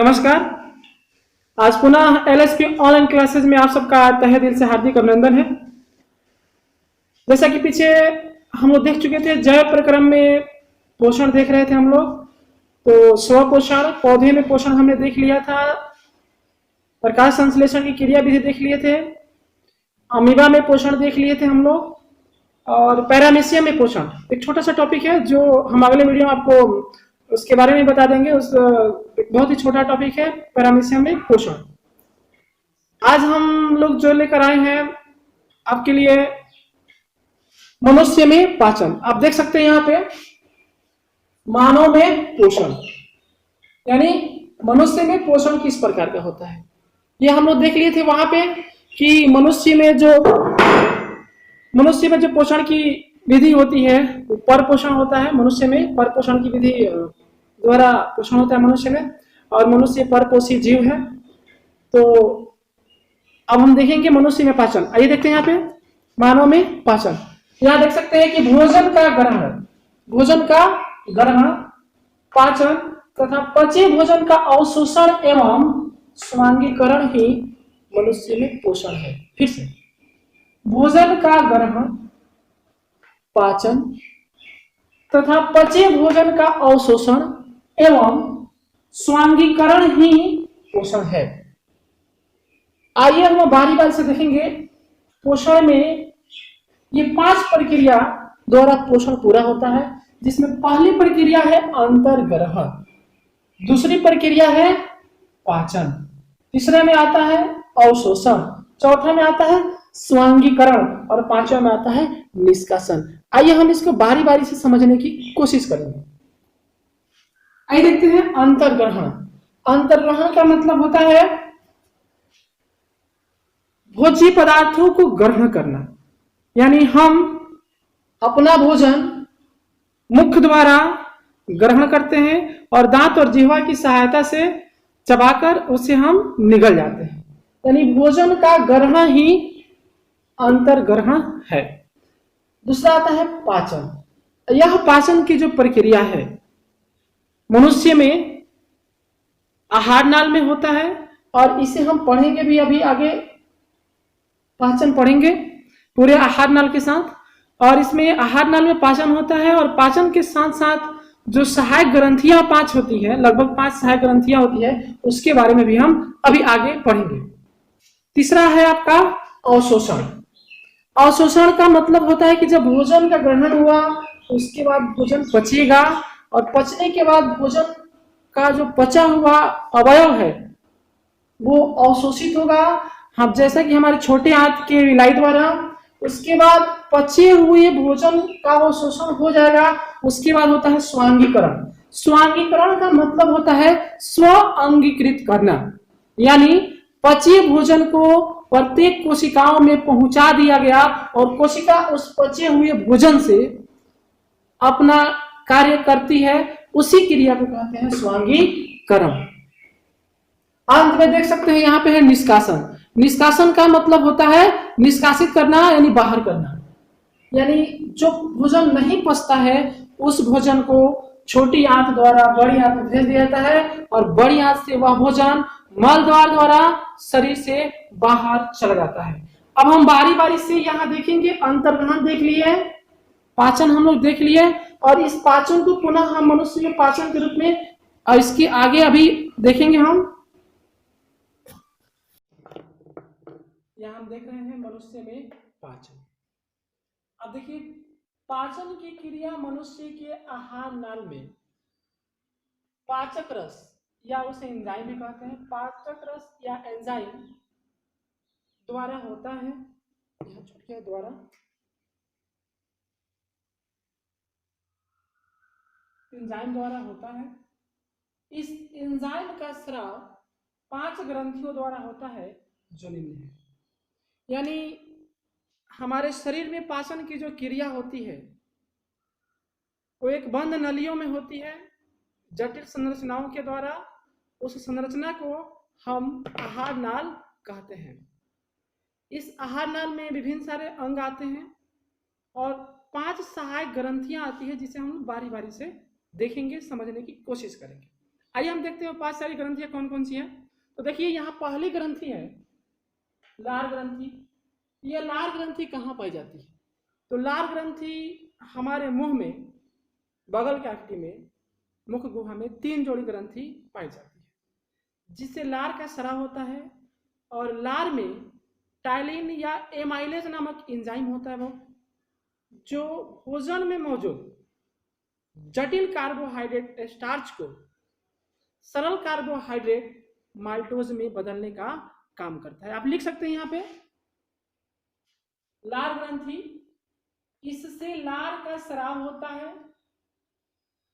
नमस्कार। आज पुनः एलएसपी ऑनलाइन क्लासेज में आप सबका तहे दिल से हार्दिक अभिनंदन है। जैसा कि पीछे हम लोग देख चुके थे, जैव प्रक्रम में पोषण देख रहे थे हम लोग। तो स्व पोषण, पौधे में पोषण हमने देख लिया था, प्रकाश संश्लेषण की क्रिया विधि देख लिए थे, अमीबा में पोषण देख लिए थे हम लोग, और पैरामीशियम में पोषण एक छोटा सा टॉपिक है जो हम अगले वीडियो में आपको उसके बारे में बता देंगे। उस बहुत ही छोटा टॉपिक है पैरामीशियम में पोषण। आज हम लोग जो लेकर आए हैं आपके लिए मनुष्य में पाचन। आप देख सकते हैं यहाँ पे मानव में पोषण, यानी मनुष्य में पोषण किस प्रकार का होता है ये हम लोग देख लिए थे वहां पे कि मनुष्य में जो पोषण की विधि होती है वो पर पोषण होता है। मनुष्य में पर पोषण की विधि द्वारा पोषण होता है मनुष्य में, और मनुष्य परपोषी जीव है। तो अब हम देखेंगे मनुष्य में पाचन। आइए देखते हैं यहाँ पे मानव में पाचन। यहाँ देख सकते हैं कि भोजन का ग्रहण, पाचन तथा पचे भोजन का अवशोषण एवं स्वांगीकरण ही मनुष्य में पोषण है। फिर से, भोजन का ग्रहण, पाचन तथा पचे भोजन का अवशोषण एवं स्वांगीकरण ही पोषण है। आइए हम बारी बारी से देखेंगे। पोषण में ये 5 प्रक्रिया द्वारा पोषण पूरा होता है, जिसमें पहली प्रक्रिया है अंतर्ग्रहण, दूसरी प्रक्रिया है पाचन, तीसरे में आता है अवशोषण, चौथा में आता है स्वांगीकरण और पांचवा में आता है निष्कासन। आइए हम इसको बारी बारी से समझने की कोशिश करेंगे। आइए देखते हैं अंतर्ग्रहण। अंतर्ग्रहण का मतलब होता है भोज्य पदार्थों को ग्रहण करना, यानी हम अपना भोजन मुख द्वारा ग्रहण करते हैं और दांत और जिह्वा की सहायता से चबाकर उसे हम निगल जाते हैं, यानी भोजन का ग्रहण ही अंतर्ग्रहण है। दूसरा आता है पाचन। यह पाचन की जो प्रक्रिया है मनुष्य में आहार नाल में होता है, और इसे हम पढ़ेंगे भी अभी आगे, पाचन पढ़ेंगे पूरे आहार नाल के साथ। और इसमें आहार नाल में पाचन होता है, और पाचन के साथ साथ जो सहायक ग्रंथियां 5 होती है, लगभग 5 सहायक ग्रंथियां होती है, उसके बारे में भी हम अभी आगे पढ़ेंगे। तीसरा है आपका अवशोषण। अवशोषण का मतलब होता है कि जब भोजन का ग्रहण हुआ उसके बाद भोजन पचेगा, और पचने के बाद भोजन का जो पचा हुआ अवयव है वो अवशोषित होगा, हम जैसा कि हमारे छोटे आंत के विलाई द्वारा। उसके बाद पचे हुए भोजन का अवशोषण हो जाएगा। उसके बाद होता है स्वांगीकरण। स्वांगीकरण का मतलब होता है स्व अंगीकृत करना, यानी पचे भोजन को प्रत्येक कोशिकाओं में पहुंचा दिया गया और कोशिका उस पचे हुए भोजन से अपना कार्य करती है। उसी क्रिया को कहते हैं स्वांगीकरण। अंत में देख सकते हैं यहाँ पे है निष्कासन। निष्कासन का मतलब होता है निष्कासित करना, यानी बाहर करना, यानी जो भोजन नहीं पचता है उस भोजन को छोटी आंत द्वारा बड़ी आंत में भेज दिया जाता है, और बड़ी आंत से वह भोजन मल द्वारा शरीर से बाहर चला जाता है। अब हम बारी बारी से यहाँ देखेंगे। अंतर्ग्रहण देख लिए, पाचन हम लोग देख लिए, और इस पाचन को पुनः हम मनुष्य में पाचन के रूप में और इसके आगे अभी देखेंगे। हम यहाँ हम देख रहे हैं मनुष्य में पाचन। अब देखिए, पाचन की क्रिया मनुष्य के आहार नाल में पाचक रस या उसे एंजाइम भी कहते हैं, पाचक रस या एंजाइम द्वारा होता है। यहाँ छुटकिया द्वारा एंजाइम द्वारा होता है। इस एंजाइम का स्राव 5 ग्रंथियों द्वारा होता है जो निम्न है, यानी हमारे शरीर में पाचन की जो क्रिया होती है वो एक बंद नलियों में होती है जटिल संरचनाओं के द्वारा। उस संरचना को हम आहार नाल कहते हैं। इस आहार नाल में विभिन्न सारे अंग आते हैं और 5 सहायक ग्रंथियां आती है, जिसे हम बारी बारी से देखेंगे, समझने की कोशिश करेंगे। आइए हम देखते हैं 5 सारी ग्रंथियां कौन कौन सी है। तो देखिए यहाँ पहली ग्रंथि है लार ग्रंथि। ये लार ग्रंथि कहाँ पाई जाती है? तो लार ग्रंथि हमारे मुंह में, बगल कैविटी में, मुख गुहा में 3 जोड़ी ग्रंथि पाई जाती है, जिससे लार का स्राव होता है। और लार में टाइलिन या एमाइलेज नामक एंजाइम होता है, वो जो भोजन में मौजूद जटिल कार्बोहाइड्रेट स्टार्च को सरल कार्बोहाइड्रेट माल्टोज में बदलने का काम करता है। आप लिख सकते हैं यहाँ पे लार ग्रंथि, इससे लार का स्राव होता है,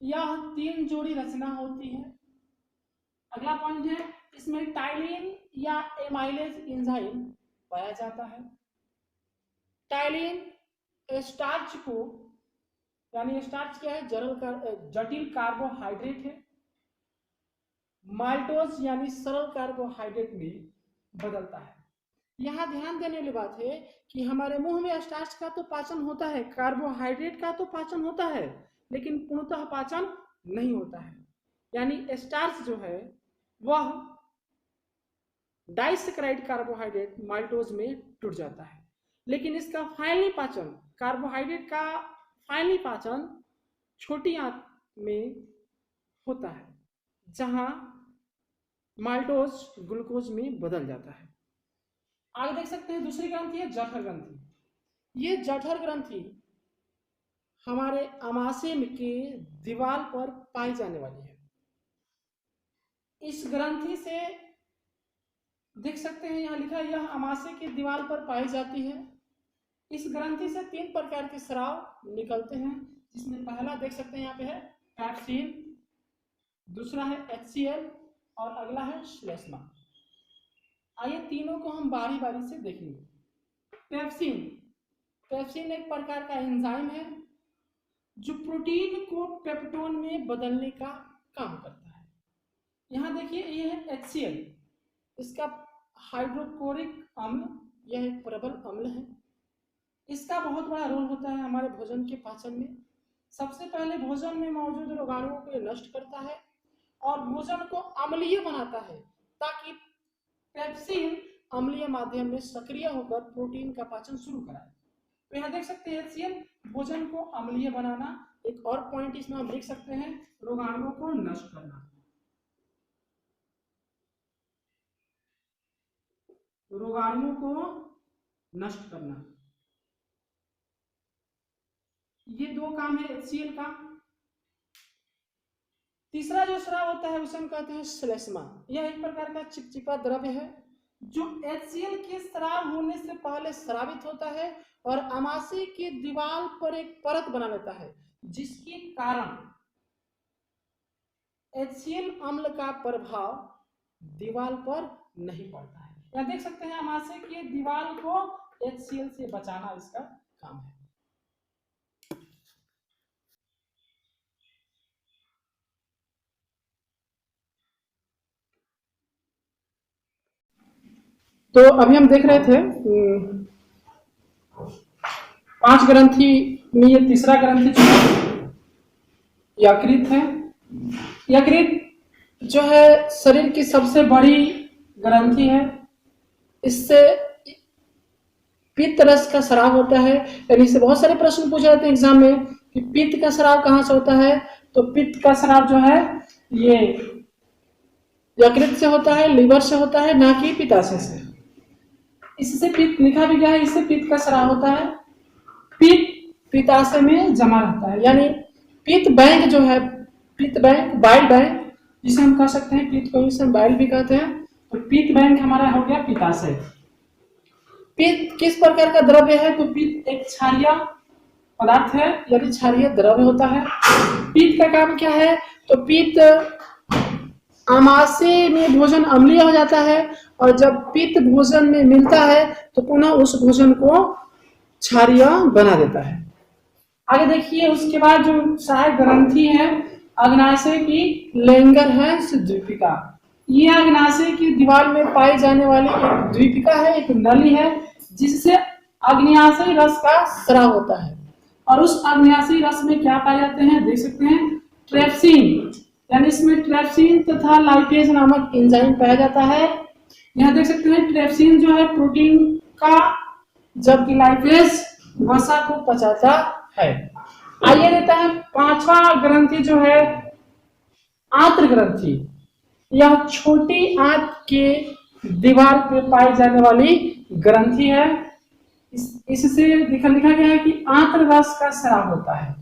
यह 3 जोड़ी रचना होती है। अगला पॉइंट है, इसमें टाइलिन या एमाइलेज एंजाइम पाया जाता है। टाइलिन स्टार्च को, यानी स्टार्च क्या है? जटिल कार्बोहाइड्रेट है। माल्टोज यानी सरल कार्बोहाइड्रेट में बदलता है। यहाँ ध्यान देने वाली बात है कि हमारे मुंह में स्टार्च का तो पाचन होता है, कार्बोहाइड्रेट का तो पाचन होता है, लेकिन पूर्णतः पाचन नहीं होता है। यानी स्टार्च जो है वह डाइसैकराइड कार्बोहाइड्रेट माल्टोज में टूट जाता है, लेकिन इसका फाइनली पाचन, कार्बोहाइड्रेट का फाइनली पाचन छोटी आंत में होता है, जहां माल्टोज ग्लूकोज में बदल जाता है। आगे देख सकते हैं दूसरी ग्रंथि है जठर ग्रंथि। ये जठर ग्रंथि हमारे आमाशय के दीवार पर पाई जाने वाली है। इस ग्रंथि से देख सकते हैं, यहाँ लिखा है यह आमाशय की दीवार पर पाई जाती है। इस ग्रंथि से 3 प्रकार के स्राव निकलते हैं, जिसमें पहला देख सकते हैं यहाँ पे है पैप्सिन, दूसरा है HCl और अगला है श्लेष्मा। आइए तीनों को हम बारी बारी से देखेंगे। पेप्सिन एक प्रकार का एंजाइम है जो प्रोटीन को पेप्टोन में बदलने का काम करता है। यहाँ देखिए ये है HCl, इसका हाइड्रोक्लोरिक अम्ल, यह एक प्रबल अम्ल है। इसका बहुत बड़ा रोल होता है हमारे भोजन के पाचन में। सबसे पहले भोजन में मौजूद रोगाणुओं को नष्ट करता है और भोजन को अम्लीय बनाता है, ताकि पेप्सिन अम्लीय माध्यम में सक्रिय होकर प्रोटीन का पाचन शुरू कराए। तो यहाँ देख सकते हैं HCl भोजन को अम्लीय बनाना। एक और पॉइंट इसमें हम लिख सकते हैं, रोगाणुओं को नष्ट करना। रोगाणुओं को नष्ट करना, ये 2 काम है HCl का। तीसरा जो स्राव होता है उसे हम कहते हैं श्लेष्मा। यह एक प्रकार का चिपचिपा द्रव्य है जो HCl के स्राव होने से पहले स्रावित होता है और आमाशय की दीवार पर एक परत बना लेता है, जिसके कारण HCl अम्ल का प्रभाव दीवार पर नहीं पड़ता है। यहाँ देख सकते हैं आमाशय की दीवार को HCl से बचाना इसका काम है। तो अभी हम देख रहे थे 5 ग्रंथि में ये तीसरा ग्रंथि जो है यकृत है। यकृत जो है शरीर की सबसे बड़ी ग्रंथि है। इससे पित्त रस का स्राव होता है। यानी इससे बहुत सारे प्रश्न पूछे जाते हैं एग्जाम में कि पित्त का स्राव कहाँ से होता है। तो पित्त का स्राव जो है ये यकृत से होता है, लिवर से होता है, ना कि पित्ताशय से। इससे पित्त लिखा भी गया है, इससे पित्त का स्राव होता है। पित्त पित्ताशय में जमा रहता है, यानी पित्त बैंक जो है, पित्त बैंक, बाइल बैंक, जिसे हम कह सकते हैं पित्त को इंग्लिश में बाइल भी कहते हैं। तो पित्त बैंक हमारा हो गया पित्ताशय। पित्त किस प्रकार का द्रव्य है? तो पित्त एक क्षारीय पदार्थ है, यानी क्षारीय द्रव्य होता है। पित्त का काम क्या है? तो पित्त आमाशय में भोजन अम्लीय हो जाता है और जब पित्त भोजन में मिलता है तो पुनः उस भोजन को क्षारीय बना देता है। आगे देखिए, उसके बाद जो सहायक ग्रंथि है अग्नाशय की लैंगरहैंस द्वीपिका। ये अग्नाशय की दीवार में पाई जाने वाली एक द्वीपिका है, एक नली है, जिससे अग्न्याशय रस का स्राव होता है। और उस अग्न्याशय रस में क्या पाए जाते हैं? देख सकते हैं ट्रेप्सिन, यानी इसमें ट्रेप्सिन तथा लाइपेज नामक एंजाइम पाया जाता है। यहाँ देख सकते हैं ट्रेप्सिन जो है प्रोटीन का, जबकि लाइपेज वसा को पचाता है। आइए देता है पांचवा ग्रंथि जो है आंत्र ग्रंथि। यह छोटी आंत के दीवार पे पाई जाने वाली ग्रंथि है। इससे लिखा गया है कि आंत्र रस का स्राव होता है।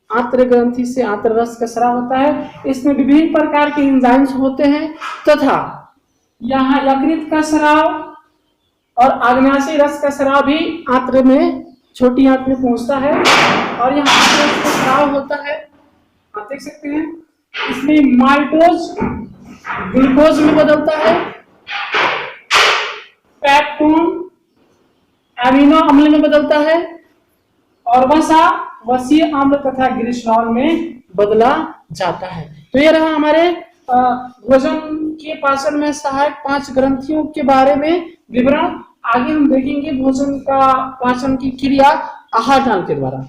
आंत्र ग्रंथि से आंत्र रस का स्राव होता है। इसमें विभिन्न प्रकार के एंजाइम्स होते हैं तथा यहाँ यकृत का स्राव और आग्नेयाशय रस का स्राव भी आंत्र में, छोटी आंत में पहुंचता है और यहाँ रस का स्राव होता है। आप देख सकते हैं इसमें माल्टोज ग्लूकोज में बदलता है, पेप्टोन एमिनो अम्ल में बदलता है और वसा वसीय अम्ल तथा ग्लिसरॉल में बदला जाता है। तो ये रहा हमारे भोजन के पाचन में सहायक 5 ग्रंथियों के बारे में विवरण। आगे हम देखेंगे भोजन का पाचन की क्रिया आहार नाल के द्वारा।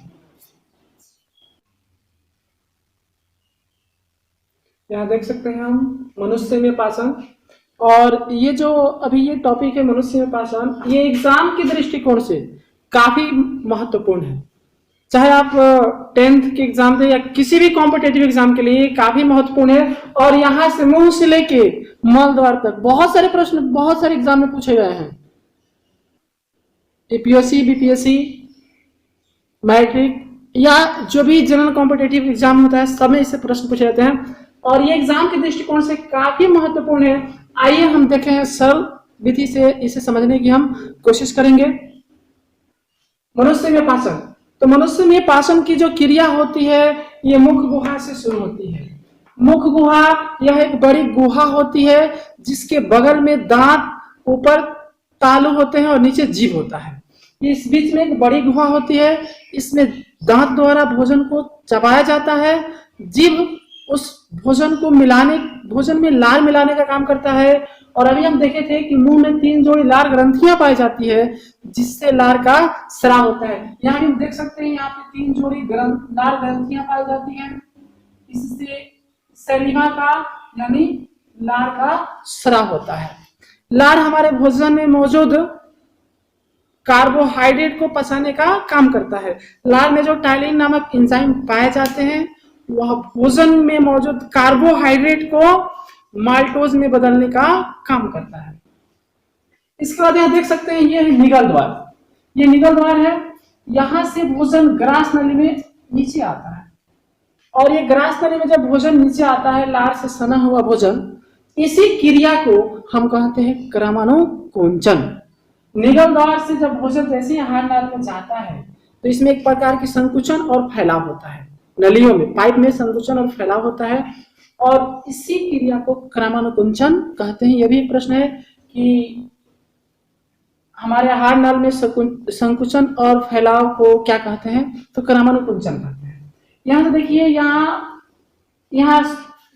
यहाँ देख सकते हैं हम मनुष्य में पाचन, और ये जो अभी ये टॉपिक है मनुष्य में पाचन, ये एग्जाम के दृष्टिकोण से काफी महत्वपूर्ण है। चाहे आप 10th के एग्जाम दे या किसी भी कॉम्पिटेटिव एग्जाम के लिए काफी महत्वपूर्ण है। और यहाँ से मुंह से लेके मल द्वार तक बहुत सारे प्रश्न बहुत सारे एग्जाम में पूछे गए हैं। यूपीएससी, बीपीएससी, मैट्रिक या जो भी जनरल कॉम्पिटेटिव एग्जाम होता है सब में इससे प्रश्न पूछे जाते हैं और ये एग्जाम के दृष्टिकोण से काफी महत्वपूर्ण है। आइए हम देखें सरल विधि से इसे समझने की हम कोशिश करेंगे। मनुष्य में पाचन, तो मनुष्य में पाचन की जो क्रिया होती है ये मुख गुहा से शुरू होती है। मुख गुहा यह एक बड़ी गुहा होती है जिसके बगल में दांत, ऊपर तालु होते हैं और नीचे जीभ होता है। इस बीच में एक बड़ी गुहा होती है, इसमें दांत द्वारा भोजन को चबाया जाता है। जीभ उस भोजन को भोजन में लार मिलाने का काम करता है। और अभी हम देखे थे कि मुंह में 3 जोड़ी लार ग्रंथियां पाई जाती है जिससे लार का स्राव होता है। यहाँ हम देख सकते हैं यहाँ पे 3 जोड़ी लार ग्रंथियां पाई जाती हैं, इससे सैलिवा का यानी लार का स्राव होता है। लार हमारे भोजन में मौजूद कार्बोहाइड्रेट को पचाने का काम करता है। लार में जो टाइलिन नामक एंजाइम पाए जाते हैं वह भोजन में मौजूद कार्बोहाइड्रेट को माल्टोज में बदलने का काम करता है। इसके बाद यहाँ देख सकते हैं ये निगल द्वार। ये निगल द्वार है, यहां से भोजन ग्रास नली में नीचे आता है और ये ग्रास नली में जब भोजन नीचे आता है, लार से सना हुआ भोजन, इसी क्रिया को हम कहते हैं क्रमानुकुंचन। निगल द्वार से जब भोजन जैसे ही आहार नाल में जाता है तो इसमें एक प्रकार की संकुचन और फैलाव होता है। नलियों में, पाइप में संकुचन और फैलाव होता है और इसी क्रिया को क्रमानुकुंचन कहते हैं। यह भी एक प्रश्न है कि हमारे आहार नाल में संकुचन और फैलाव को क्या कहते हैं, तो क्रमानुकुंचन कहते हैं। यहाँ से देखिए यहाँ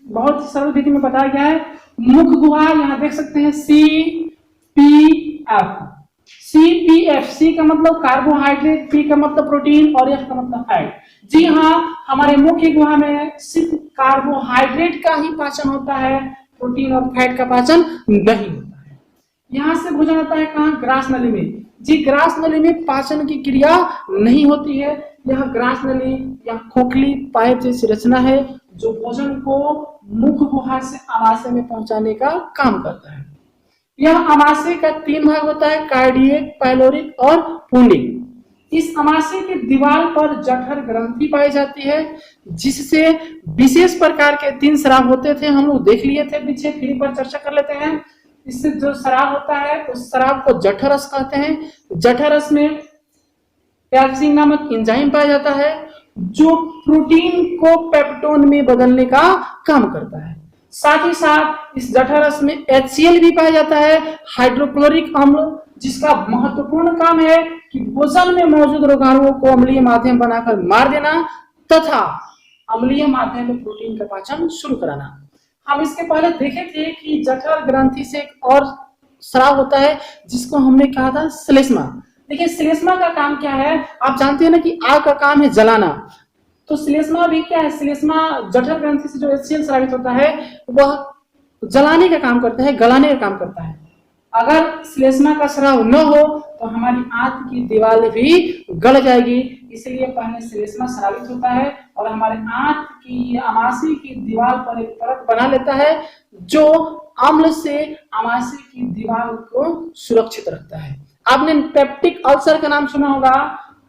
बहुत सरल विधि में बताया गया है। मुख गुहा यहाँ देख सकते हैं CPF। CPF, C का मतलब कार्बोहाइड्रेट, P का मतलब प्रोटीन और F का मतलब फैट। जी हाँ, हमारे मुख्य गुहा में सिर्फ कार्बोहाइड्रेट का ही पाचन होता है, प्रोटीन और फैट का पाचन नहीं होता है। यहाँ से भोजन आता है कहाँ, ग्रास नली में। जी, ग्रास नली में पाचन की क्रिया नहीं होती है। यह ग्रास नली या खोखली पाइप जैसी रचना है जो भोजन को मुख गुहा से आमाशय में पहुंचाने का काम करता है। यह आमाशय का 3 भाग होता है, कार्डियक, पाइलोरिक और पुंडिक। इस आमाशय के दीवार पर जठर ग्रंथि पाई जाती है जिससे विशेष प्रकार के 3 स्राव होते थे, हम लोग देख लिए थे पीछे, फिर एक बार चर्चा कर लेते हैं। इससे जो स्राव होता है उस स्राव को जठरस कहते हैं। जठरस में पेप्सिन नामक एंजाइम पाया जाता है जो प्रोटीन को पेप्टोन में बदलने का काम करता है। साथ ही साथ इस जठरस में HCl भी पाया जाता है, हाइड्रोक्लोरिक अम्ल, जिसका महत्वपूर्ण काम है कि भोजन में मौजूद रोगाणुओं को अम्लीय माध्यम बनाकर मार देना तथा अम्लीय माध्यम में प्रोटीन का पाचन शुरू कराना। हम इसके पहले देखे थे कि जठर ग्रंथि से एक और स्राव होता है जिसको हमने कहा था श्लेष्मा। देखिए श्लेष्मा का काम क्या है, आप जानते हैं ना कि आग का काम है जलाना। तो श्लेष्मा भी क्या है, श्लेष्मा जठर ग्रंथि से जो HCl स्रावित होता है वह जलाने का काम करता है, गलाने का काम करता है। अगर श्लेष्मा का स्राव न हो तो हमारी आंत की दीवार भी गल जाएगी, इसलिए पहले श्लेष्मा स्रावित होता है और हमारे आंत की आमाशय की दीवार पर एक परत बना लेता है जो अम्ल से आमाशय की दीवार को सुरक्षित रखता है। आपने पेप्टिक अल्सर का नाम सुना होगा।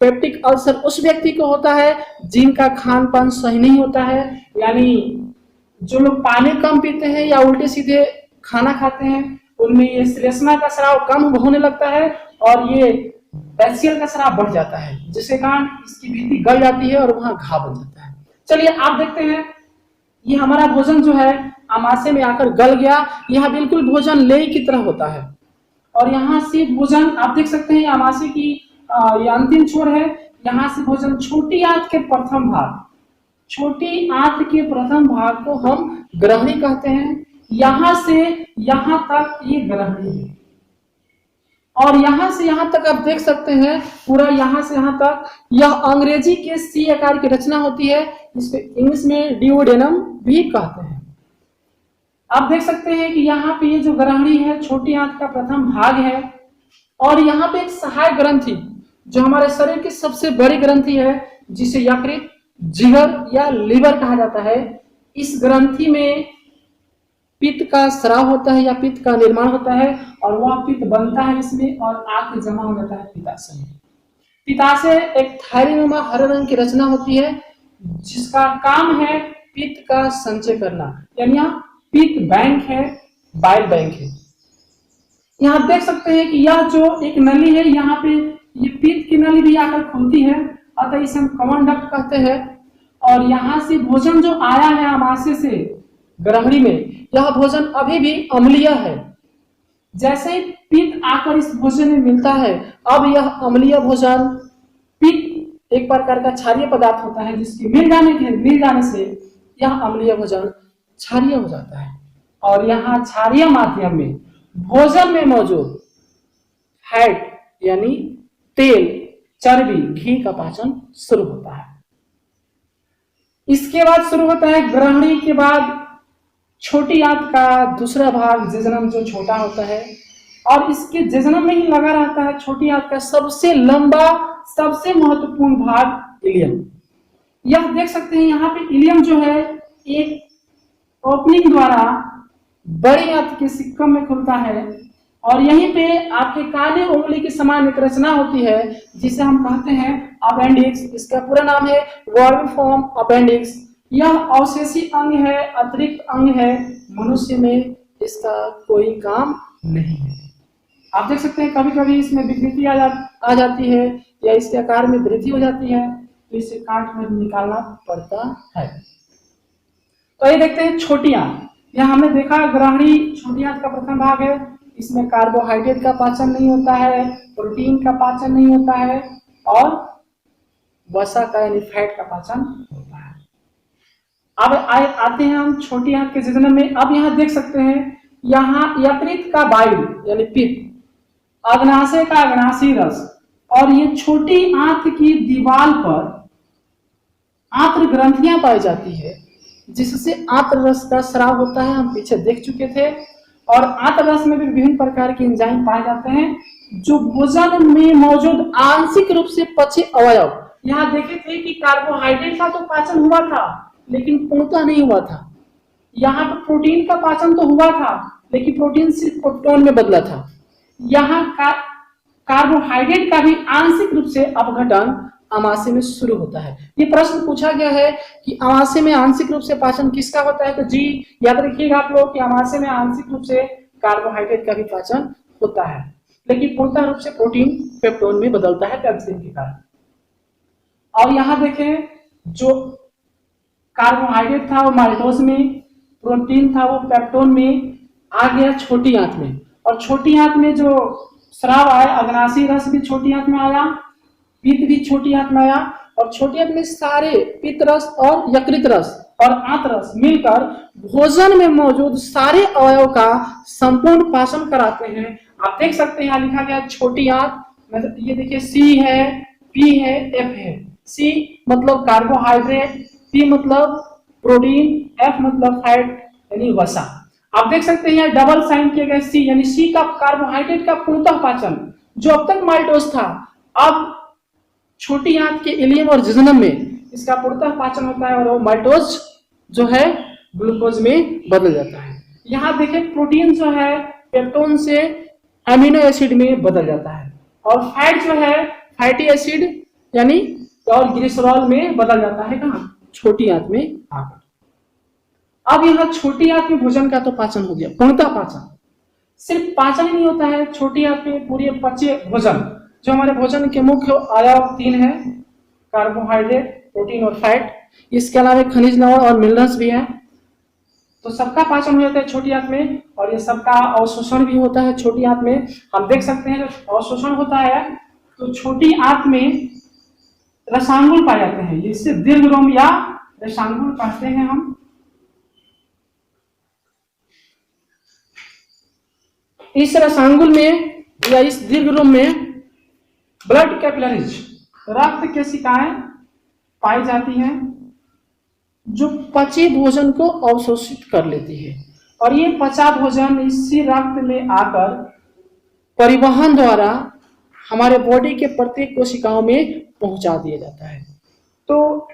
पेप्टिक अल्सर उस व्यक्ति को होता है जिनका खान पान सही नहीं होता है, यानी जो लोग पानी कम पीते हैं या उल्टे सीधे खाना खाते हैं उनमें ये श्लेष्मा का स्राव कम होने लगता है और ये HCl का स्राव बढ़ जाता है, जिसके कारण इसकी भित्ति गल जाती है और वहां घाव बन जाता है। चलिए आप देखते हैं, ये हमारा भोजन जो है आमाशय में आकर गल गया। यह बिल्कुल भोजन लेई की तरह होता है और यहाँ से भोजन आप देख सकते हैं आमाशय की ये अंतिम छोर है। यहाँ से भोजन छोटी आंत के प्रथम भाग, छोटी आंत के प्रथम भाग को हम ग्रहणी कहते हैं। यहां से यहां तक ये ग्रहणी है और यहां से यहां तक आप देख सकते हैं पूरा यहां से यहां तक यह अंग्रेजी के सी आकार की रचना होती है, इसको इंग्लिश में डिओडेनम भी कहते हैं। आप देख सकते हैं कि यहाँ पे ये जो ग्रहणी है छोटी आंत का प्रथम भाग है और यहाँ पे एक सहायक ग्रंथि जो हमारे शरीर की सबसे बड़ी ग्रंथि है जिसे यकृत, जिगर या लीवर कहा जाता है। इस ग्रंथि में पित्त का स्राव होता है या पित्त का निर्माण होता है और वह पित्त बनता है इसमें और आके जमा हो जाता है पित्ताशय में। पित्ताशय एक थायरीनुमा हरे रंग की रचना होती है जिसका काम है पित्त का संचय करना, यानी यहाँ पित्त बैंक है, बाइल बैंक है। यहाँ आप देख सकते हैं कि यह जो एक नली है यहाँ पे ये पित्त की नली भी आकर खुलती है, अतः इसे हम कॉमन डक्ट कहते हैं। और यहाँ से भोजन जो आया है आमाशय से ग्रहणी में, यह भोजन अभी भी अम्लीय है। जैसे ही पित्त आकर इस भोजन में मिलता है, अब यह अम्लीय भोजन, पित्त एक प्रकार का क्षारीय पदार्थ होता है जिसके मिल जाने से यह अम्लीय भोजन क्षारीय हो जाता है और यहाँ क्षारीय माध्यम में भोजन में मौजूद फैट यानी तेल, चर्बी, घी का पाचन शुरू होता है। इसके बाद शुरू होता है ग्रहणी के बाद छोटी आंत का दूसरा भाग जेजनम जो छोटा होता है और इसके जेजनम में ही लगा रहता है छोटी आंत का सबसे लंबा सबसे महत्वपूर्ण भाग इलियम। यह देख सकते हैं यहाँ पे इलियम जो है एक ओपनिंग द्वारा बड़ी आंत के सिक्कम में खुलता है और यहीं पे आपके काले उंगली के समान एक रचना होती है जिसे हम कहते हैं अपेंडिक्स। इसका पूरा नाम है वर्मिफॉर्म अपेंडिक्स। यह अवशेषी अंग है, अतिरिक्त अंग है, मनुष्य में इसका कोई काम नहीं है। आप देख सकते हैं कभी कभी इसमें विकृति आ जाती है या इसके आकार में वृद्धि हो जाती है तो इसे काट कर निकालना पड़ता है। तो ये देखते हैं छोटी आंत। यह हमने देखा ग्रहणी छोटी आंत का प्रथम भाग है। इसमें कार्बोहाइड्रेट का पाचन नहीं होता है, प्रोटीन का पाचन नहीं होता है और वसा का यानी फैट का पाचन होता है। अब आते हैं हम छोटी आंत के जेजनम में। अब यहाँ देख सकते हैं यहाँ यकृत का बाइल यानी पित्त, अग्नाशय का अग्नाशी रस और ये छोटी आंत की दीवार पर आंत्र ग्रंथियां पाई जाती है जिससे आंत्र रस का स्राव होता है। हम पीछे देख चुके थे। और आंत्र रस में भी विभिन्न प्रकार के एंजाइम पाए जाते हैं जो भोजन में मौजूद आंशिक रूप से पचे अवयव। यहाँ देखे थे कि कार्बोहाइड्रेट का तो पाचन हुआ था लेकिन पूर्णतः नहीं हुआ था। यहाँ पर प्रोटीन का पाचन तो हुआ था लेकिन प्रोटीन सिर्फ प्रोटॉन में बदला था। यहाँ कार्बोहाइड्रेट का भी आंशिक रूप से अपघटन आमाशय में शुरू होता है। ये प्रश्न पूछा गया है कि आमाशय में आंशिक रूप से पाचन किसका होता है, तो जी याद रखिएगा आप लोग कि आमाशय में आंशिक रूप से कार्बोहाइड्रेट का भी पाचन होता है लेकिन पूर्णतः रूप से प्रोटीन पेप्टोन में बदलता है पेप्सिन के कारण। और यहाँ देखें जो कार्बोहाइड्रेट था वो माल्टोज में, प्रोटीन था वो पेप्टोन में आ गया छोटी आंत में। और छोटी आंत में जो स्राव आया, अग्नाशी रस भी छोटी आंत में आया, पित्त भी छोटी आंत में आया और छोटी आंत में सारे पित्त रस और यकृत रस और आंत रस मिलकर भोजन में मौजूद सारे अवयव का संपूर्ण पाचन कराते हैं। आप देख सकते हैं यहाँ लिखा गया छोटी आंत, मतलब ये देखिए सी है, पी है, एफ है। C मतलब कार्बोहाइड्रेट, P मतलब प्रोटीन, F मतलब फैट यानी वसा। आप देख सकते हैं डबल साइन किया गया C, यानी C का कार्बोहाइड्रेट का पूर्णतः पाचन जो अब तक माल्टोज था, अब छोटी आंत के इलियम और जिजनम में इसका पूर्णतः पाचन होता है और वो माल्टोज जो है ग्लूकोज में बदल जाता है। यहाँ देखें प्रोटीन जो है पेप्टोन से अमीनो एसिड में बदल जाता है और फैट जो है फैटी एसिड यानी और ग्लिसरॉल में बदल जाता है। कहाँ? छोटी आंत में आकर। अब यहाँ छोटी आंत में भोजन का तो पाचन हो गया, पूर्णतः पाचन। सिर्फ पाचन ही नहीं होता है, छोटी आंत में पूरे पचे भोजन, जो हमारे भोजन के मुख्य अवयव 3 है, कार्बोहाइड्रेट, प्रोटीन और फैट। इसके अलावा खनिज लवण और मिनरल्स भी है, तो सबका पाचन हो जाता है छोटी आंत में और ये सबका अवशोषण भी होता है छोटी आंत में। हम देख सकते हैं जब अवशोषण होता है तो छोटी आंत में रसांगुल पाए जाते हैं, जिससे दीर्घरोम या रसांगुल कहते हैं हम। इस रसांगुल में या इस दीर्घरोम में ब्लड कैपिलरीज, रक्त केशिकाएं पाई जाती हैं जो पचे भोजन को अवशोषित कर लेती है और ये पचा भोजन इसी रक्त में आकर परिवहन द्वारा हमारे बॉडी के प्रत्येक कोशिकाओं में पहुंचा दिया जाता है। तो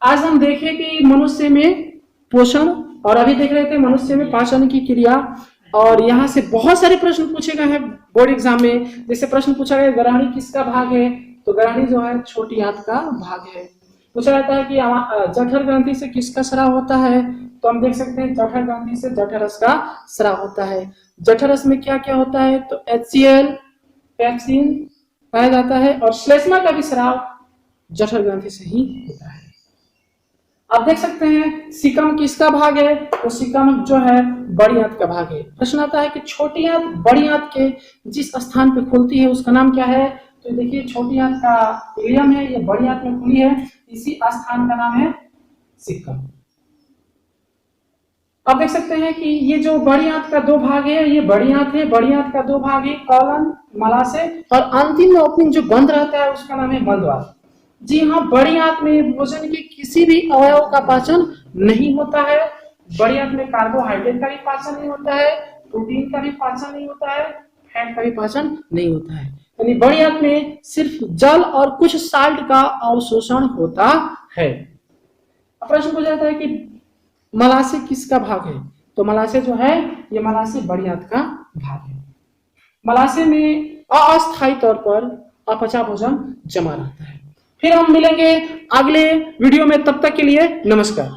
आज हम देखें कि मनुष्य में पोषण, और अभी देख रहे थे मनुष्य में पाचन की क्रिया, और यहाँ से बहुत सारे प्रश्न पूछे गए हैं बोर्ड एग्जाम में। जैसे प्रश्न पूछा गया ग्रहणी किसका भाग है, तो ग्रहणी जो है छोटी आंत का भाग है। पूछा जाता है कि जठर ग्रंथि से किसका स्राव होता है, तो हम देख सकते हैं जठर ग्रंथि से जठरस का स्राव होता है। जठरस में क्या क्या होता है, तो HCl, पैक्सिन पाया जाता है और श्लेष्मा का भी स्राव जठर ग्रंथि से ही होता है। आप देख सकते हैं सीकम किसका भाग है, तो सीकम जो है बड़ी आंत का भाग है। प्रश्न आता है कि छोटी आंत बड़ी आंत के जिस स्थान पे खुलती है उसका नाम क्या है, तो देखिए छोटी आंत का इलियम है, ये बड़ी आंत में खुली है, इसी स्थान का नाम है सीकम। आप देख सकते हैं कि ये जो बड़ी आंत का 2 भाग है, ये बड़ी आंत है, बड़ी आंत का 2 भाग है, कॉलन, मलाशय, और अंतिम में ओपनिंग जो बंद रहता है उसका नाम है मलद्वार। जी हाँ, बड़ी आंत में भोजन के किसी भी अवयव का पाचन नहीं होता है। बड़ी आंत में कार्बोहाइड्रेट का भी पाचन नहीं होता है, प्रोटीन का भी पाचन नहीं होता है, फैट का भी पाचन नहीं होता है। यानी बड़ी आंत में सिर्फ जल और कुछ साल्ट का अवशोषण होता है। अब प्रश्न पूछा जाता है कि मलाशय किसका भाग है, तो मलाशय जो है ये मलाशय बड़ी आंत का भाग है। मलाशय में अस्थायी तौर पर अपचा भोजन जमा रहता है। फिर हम मिलेंगे अगले वीडियो में, तब तक के लिए नमस्कार।